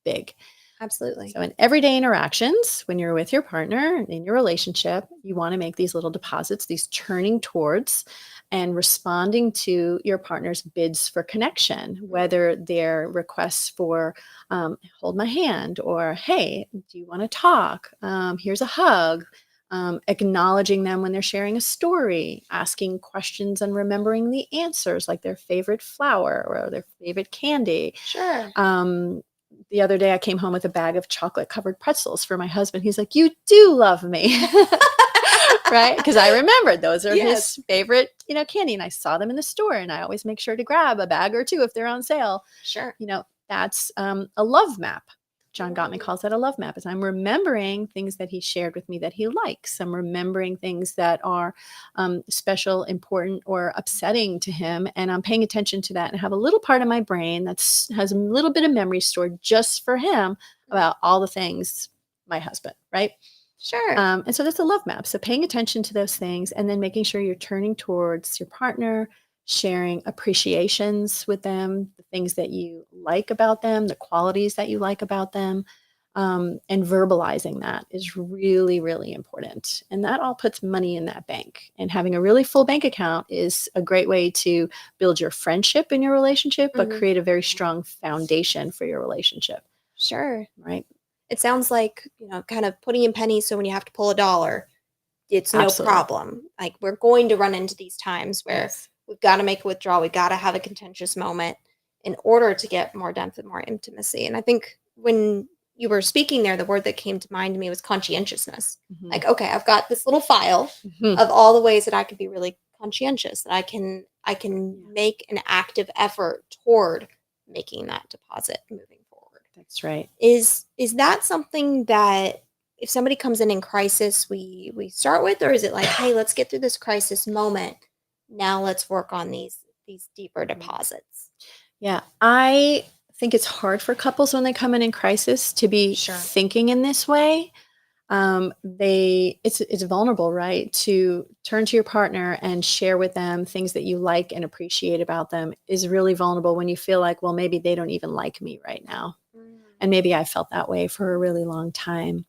big. Absolutely. So in everyday interactions, when you're with your partner in your relationship, you want to make these little deposits, these turning towards and responding to your partner's bids for connection, whether they're requests for hold my hand, or hey, do you want to talk? Here's a hug. Acknowledging them when they're sharing a story, asking questions and remembering the answers, like their favorite flower or their favorite candy. Sure. The other day I came home with a bag of chocolate covered pretzels for my husband. He's like, you do love me. Right? Because I remembered those are Yes. his favorite, candy. And I saw them in the store, and I always make sure to grab a bag or two if they're on sale. Sure. That's a love map. John Gottman Mm. calls that a love map. Is I'm remembering things that he shared with me that he likes. I'm remembering things that are special, important, or upsetting to him, and I'm paying attention to that, and have a little part of my brain that has a little bit of memory stored just for him about all the things my husband, right? Sure. And so that's a love map. So paying attention to those things, and then making sure you're turning towards your partner, sharing appreciations with them, the things that you like about them, the qualities that you like about them, and verbalizing that is really, really important. And that all puts money in that bank. And having a really full bank account is a great way to build your friendship in your relationship, but create a very strong foundation for your relationship. Sure. Right. It sounds like, kind of putting in pennies. So when you have to pull a dollar, it's no Absolutely. problem. Like, we're going to run into these times where Yes. we've got to make a withdrawal. We got to have a contentious moment in order to get more depth and more intimacy. And I think when you were speaking there, the word that came to mind to me was conscientiousness. Mhm. Like, okay, I've got this little file Mhm. of all the ways that I could be really conscientious, that I can make an active effort toward making that deposit moving forward. That's right. Is that something that if somebody comes in crisis, we start with, or is it like, hey, let's get through this crisis moment, now let's work on these deeper deposits? Yeah. I think it's hard for couples when they come in crisis to be Sure. thinking in this way. It's vulnerable, right? To turn to your partner and share with them things that you like and appreciate about them is really vulnerable when you feel like, well, maybe they don't even like me right now. And maybe I felt that way for a really long time.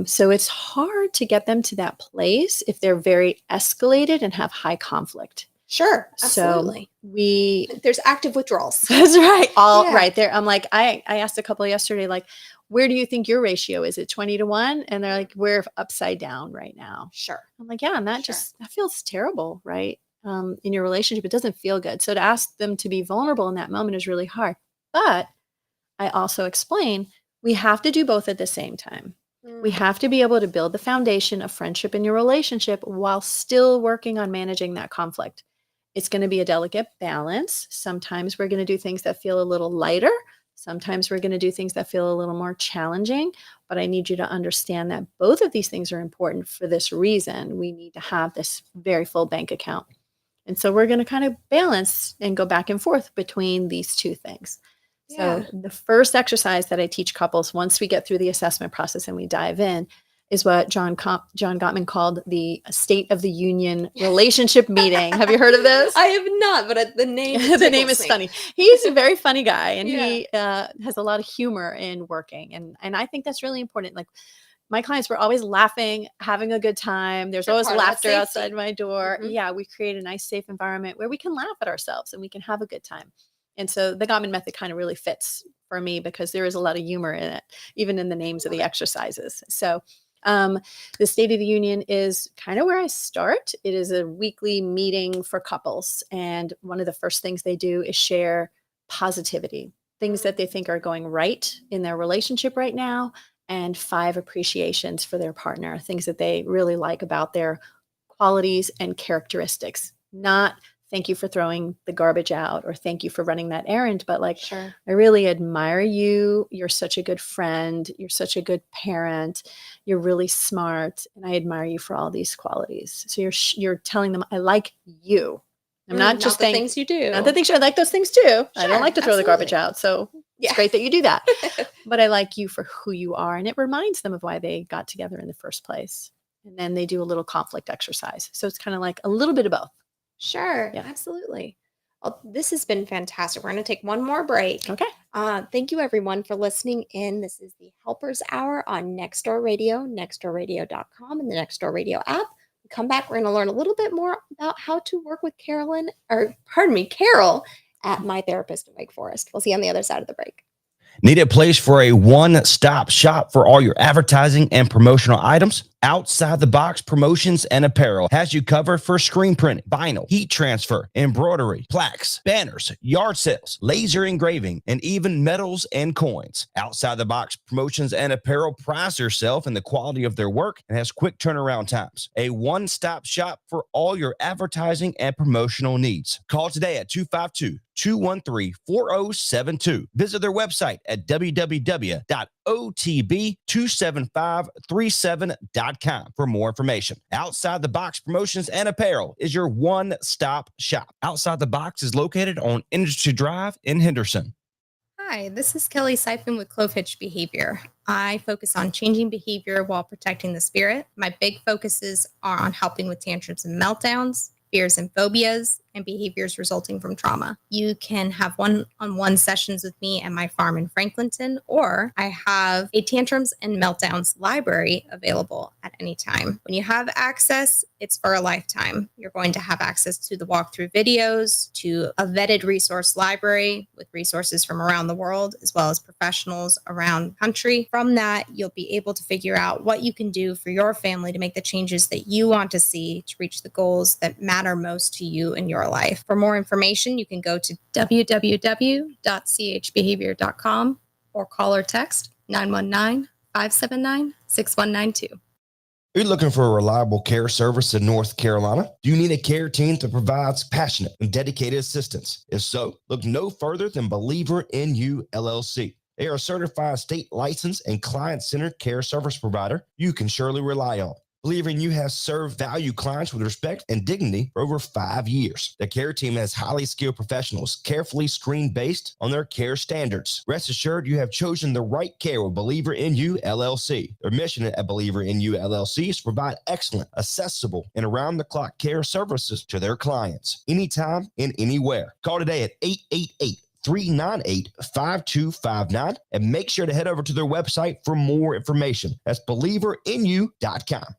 So it's hard to get them to that place if they're very escalated and have high conflict. Sure, So absolutely. There's active withdrawals. That's right. All Yeah. right there. I'm like, I asked a couple yesterday, like, where do you think your ratio is? It 20-1? And they're like, we're upside down right now. Sure. I'm like, yeah, and that Sure. that feels terrible, right? In your relationship, it doesn't feel good. So to ask them to be vulnerable in that moment is really hard. But I also explain we have to do both at the same time. We have to be able to build the foundation of friendship in your relationship while still working on managing that conflict. It's going to be a delicate balance. Sometimes we're going to do things that feel a little lighter. Sometimes we're going to do things that feel a little more challenging. But I need you to understand that both of these things are important for this reason. We need to have this very full bank account. And so we're going to kind of balance and go back and forth between these two things. Yeah. So the first exercise that I teach couples once we get through the assessment process and we dive in is what John Gottman called the State of the Union relationship meeting. Have you heard of this? I have not, but the name The name is tickles me. funny. He's a very funny guy, and Yeah. he has a lot of humor in working, and I think that's really important. Like, my clients were always laughing, having a good time. There's Sure, always part of that laughter safety. outside my door. Mhm. Yeah, we create a nice, safe environment where we can laugh at ourselves and we can have a good time. And so the Gottman method kind of really fits for me because there is a lot of humor in it, even in the names of the exercises. So the State of the Union is kind of where I start. It is a weekly meeting for couples. And one of the first things they do is share positivity, things that they think are going right in their relationship right now, and 5 appreciations for their partner, things that they really like about their qualities and characteristics. Not thank you for throwing the garbage out or thank you for running that errand, but like, Sure. I really admire you. You're such a good friend. You're such a good parent. You're really smart. And I admire you for all these qualities. So you're telling them, I like you. I'm not just the saying things you do. not the things I like those things too. I Sure, don't like to throw the garbage absolutely. out. So Yeah. it's great that you do that. But I like you for who you are. And it reminds them of why they got together in the first place. And then they do a little conflict exercise. So it's kind of like a little bit of both. Sure. Yeah. Absolutely. Well, this has been fantastic. We're going to take one more break. Okay. Thank you, everyone, for listening in. This is the Helpers Hour on Nextdoor Radio, nextdoorradio.com, and the Nextdoor Radio app. We come back, we're going to learn a little bit more about how to work with Carol at My Therapist in Wake Forest. We'll see you on the other side of the break. Need a place for a one-stop shop for all your advertising and promotional items? Outside the Box Promotions and Apparel has you covered for screen printing, vinyl, heat transfer, embroidery, plaques, banners, yard sales, laser engraving, and even medals and coins. Outside the Box Promotions and Apparel prides themselves in the quality of their work and has quick turnaround times. A one-stop shop for all your advertising and promotional needs. Call today at 252-213-4072. Visit their website at www.otb27537.com for more information. Outside the Box Promotions and Apparel is your one-stop shop. Outside the Box is located on Industry Drive in Henderson. Hi, this is Kellie Syfan with Clove Hitch Behavior. I focus on changing behavior while protecting the spirit. My big focuses are on helping with tantrums and meltdowns, fears and phobias, and behaviors resulting from trauma. You can have one-on-one sessions with me at my farm in Franklinton, or I have a tantrums and meltdowns library available at any time. When you have access, it's for a lifetime. You're going to have access to the walkthrough videos, to a vetted resource library with resources from around the world, as well as professionals around the country. From that, you'll be able to figure out what you can do for your family to make the changes that you want to see to reach the goals that matter most to you in your life. For more information, you can go to www.chbehavior.com or call or text 919-579-6192. Are you looking for a reliable care service in North Carolina? Do you need a care team that provides passionate and dedicated assistance? If so, look no further than Believer in You, LLC. They are a certified state licensed and client-centered care service provider you can surely rely on. Believer in You has served valued clients with respect and dignity for over 5 years. The care team has highly skilled professionals, carefully screened based on their care standards. Rest assured you have chosen the right care with Believer in You, LLC. Their mission at Believer in You, LLC is to provide excellent, accessible, and around-the-clock care services to their clients, anytime and anywhere. Call today at 888-398-5259 and make sure to head over to their website for more information. That's believerinyou.com.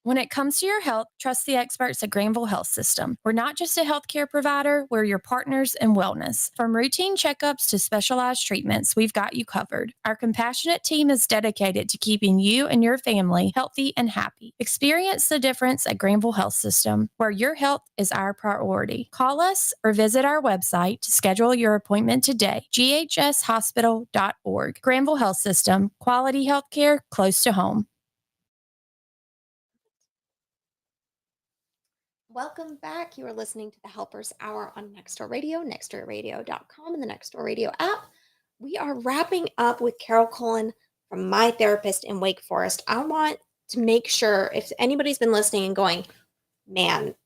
When it comes to your health, trust the experts at Granville Health System. We're not just a healthcare provider, we're your partners in wellness. From routine checkups to specialized treatments, we've got you covered. Our compassionate team is dedicated to keeping you and your family healthy and happy. Experience the difference at Granville Health System, where your health is our priority. Call us or visit our website to schedule your appointment today, ghshospital.org. Granville Health System, quality healthcare close to home. Welcome back. You are listening to the Helpers Hour on Nextdoor Radio, nextdoorradio.com, and the Nextdoor Radio app. We are wrapping up with Carol Cullen from My Therapist in Wake Forest. I want to make sure if anybody's been listening and going, man,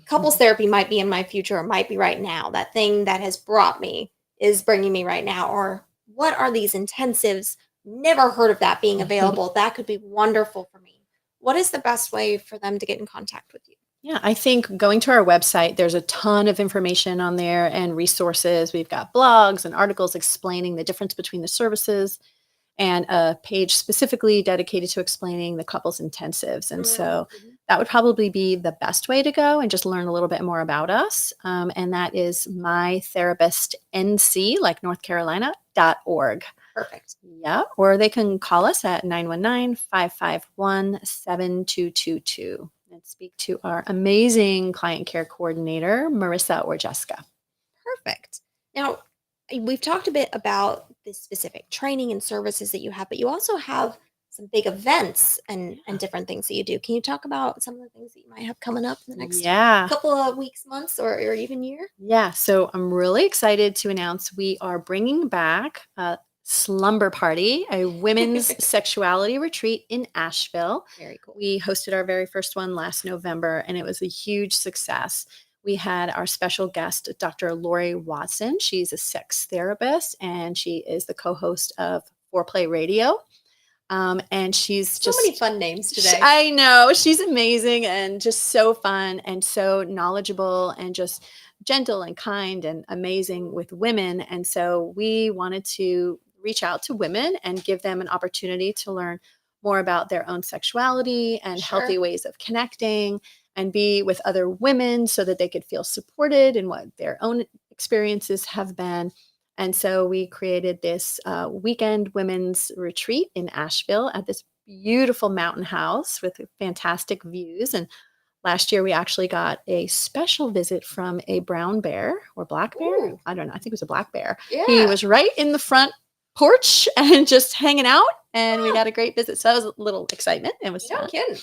couples therapy might be in my future or might be right now. That thing that has brought me is bringing me right now. Or what are these intensives? Never heard of that being available. That could be wonderful for me. What is the best way for them to get in contact with you? Yeah, I think going to our website, there's a ton of information on there and resources. We've got blogs and articles explaining the difference between the services and a page specifically dedicated to explaining the couples intensives. And so that would probably be the best way to go and just learn a little bit more about us. And that is mytherapistnc, like North Carolina.org. Perfect. Yeah, or they can call us at 919-551-7222. and speak to our amazing client care coordinator, Marissa Orjeska. Perfect. Now, we've talked a bit about the specific training and services that you have, but you also have some big events and different things that you do. Can you talk about some of the things that you might have coming up in the next couple of weeks, months, or even year? Yeah, so I'm really excited to announce we are bringing back Slumber Party, a women's sexuality retreat in Asheville. Very cool. We hosted our very first one last November, and it was a huge success. We had our special guest, Dr. Lori Watson. She's a sex therapist, and she is the co-host of Foreplay Radio. And she's so many fun names today. I know. She's amazing and just so fun and so knowledgeable and just gentle and kind and amazing with women. And so we wanted to reach out to women and give them an opportunity to learn more about their own sexuality and healthy ways of connecting and be with other women so that they could feel supported in what their own experiences have been. And so we created this weekend women's retreat in Asheville at this beautiful mountain house with fantastic views. And last year we actually got a special visit from a brown bear or black bear. Ooh. I don't know. I think it was a black bear. Yeah. He was right in the front porch and just hanging out. And we got a great visit. So that was a little excitement. It was No kidding.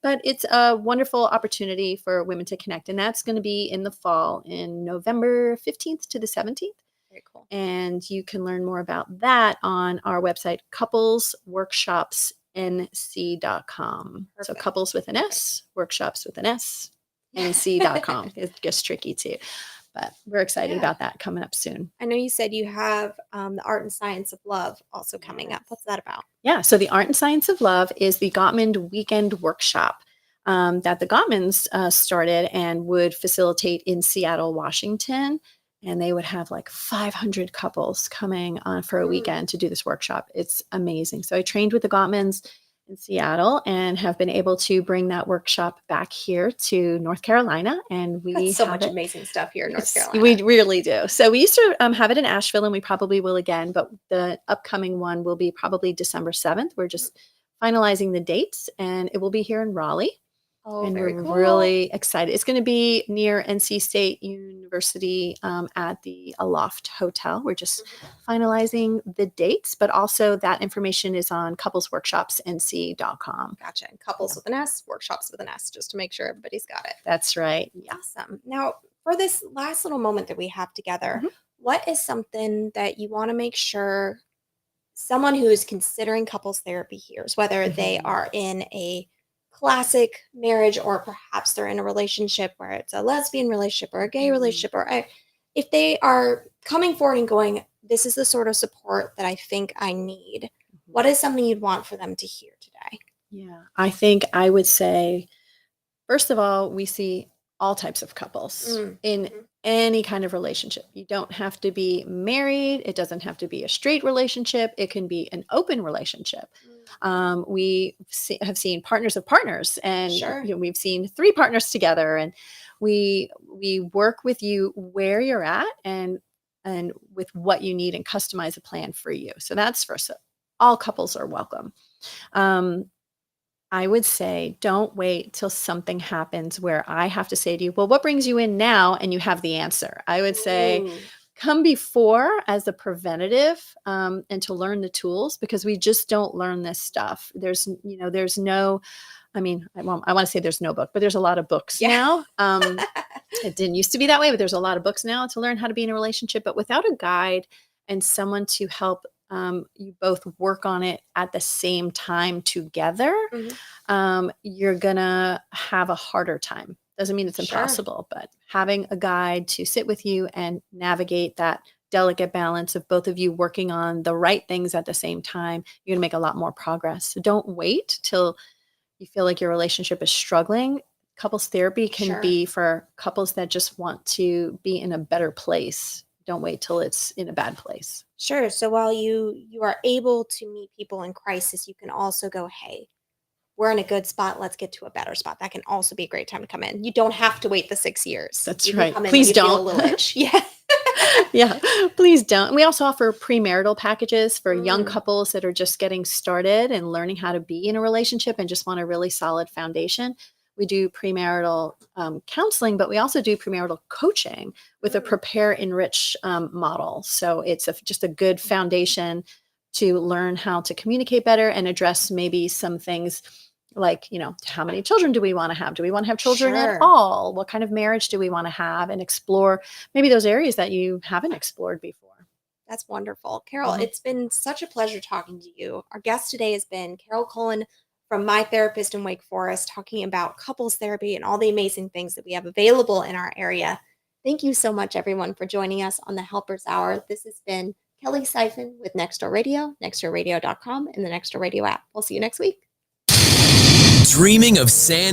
But it's a wonderful opportunity for women to connect. And that's going to be in the fall, in November 15th to the 17th. Very cool. And you can learn more about that on our website, couplesworkshopsnc.com. So couples with an S, workshops with an S, nc.com. It gets tricky too. But we're excited about that coming up soon. I know you said you have the Art and Science of Love also coming up. What's that about? Yeah, so the Art and Science of Love is the Gottman Weekend Workshop. that the Gottmans started and would facilitate in Seattle, Washington. And they would have like 500 couples coming on for a weekend to do this workshop. It's amazing. So I trained with the Gottmans in Seattle and have been able to bring that workshop back here to North Carolina. And we Got so have much it. amazing stuff here in North It's- Carolina. We really do. So we used to have it in Asheville, and we probably will again, but the upcoming one will be probably December 7th. We're just finalizing the dates, and it will be here in Raleigh. Oh, And very we're cool. really excited. It's going to be near NC State University at the Aloft Hotel. We're just finalizing the dates, but also that information is on couplesworkshopsnc.com. Gotcha. And couples with an S, workshops with an S, just to make sure everybody's got it. That's right. Yeah. Awesome. Now, for this last little moment that we have together, what is something that you want to make sure someone who is considering couples therapy hears, whether they are in a classic marriage or perhaps they're in a relationship where it's a lesbian relationship or a gay relationship, or if they are coming forward and going, this is the sort of support that I think I need, what is something you'd want for them to hear today? Yeah. I think I would say, first of all, we see all types of couples in any kind of relationship. You don't have to be married. It doesn't have to be a straight relationship. It can be an open relationship. We have seen partners of partners, and we've seen 3 partners together, and we work with you where you're at and with what you need and customize a plan for you. So that's first. So all couples are welcome. I would say don't wait till something happens where I have to say to you, well, what brings you in now? And you have the answer. I would say come before as a preventative and to learn the tools, because we just don't learn this stuff. There's no, I mean, I want to say there's no book, but there's a lot of books now. It didn't used to be that way, but there's a lot of books now to learn how to be in a relationship. But without a guide and someone to help you both work on it at the same time together, you're gonna have a harder time. Doesn't mean it's impossible, but having a guide to sit with you and navigate that delicate balance of both of you working on the right things at the same time, you're gonna make a lot more progress. So don't wait till you feel like your relationship is struggling. Couples therapy can be for couples that just want to be in a better place. Don't wait till it's in a bad place. Sure. So while you are able to meet people in crisis, you can also go, hey, we're in a good spot. Let's get to a better spot. That can also be a great time to come in. You don't have to wait the 6 years. That's you right. Come in Please when you feel don't. a little itch. Yeah. Yeah, please don't. And we also offer premarital packages for young couples that are just getting started and learning how to be in a relationship and just want a really solid foundation. We do premarital counseling, but we also do premarital coaching with a prepare, enrich model. So it's just a good foundation to learn how to communicate better and address maybe some things like, how many children do we want to have? Do we want to have children at all? What kind of marriage do we want to have? And explore maybe those areas that you haven't explored before. That's wonderful. Carol, it's been such a pleasure talking to you. Our guest today has been Carol Cullen from My Therapist in Wake Forest, talking about couples therapy and all the amazing things that we have available in our area. Thank you so much, everyone, for joining us on the Helpers Hour. This has been Kellie Syfan with Nextdoor Radio, nextdoorradio.com, and the Nextdoor Radio app. We'll see you next week. Dreaming of sand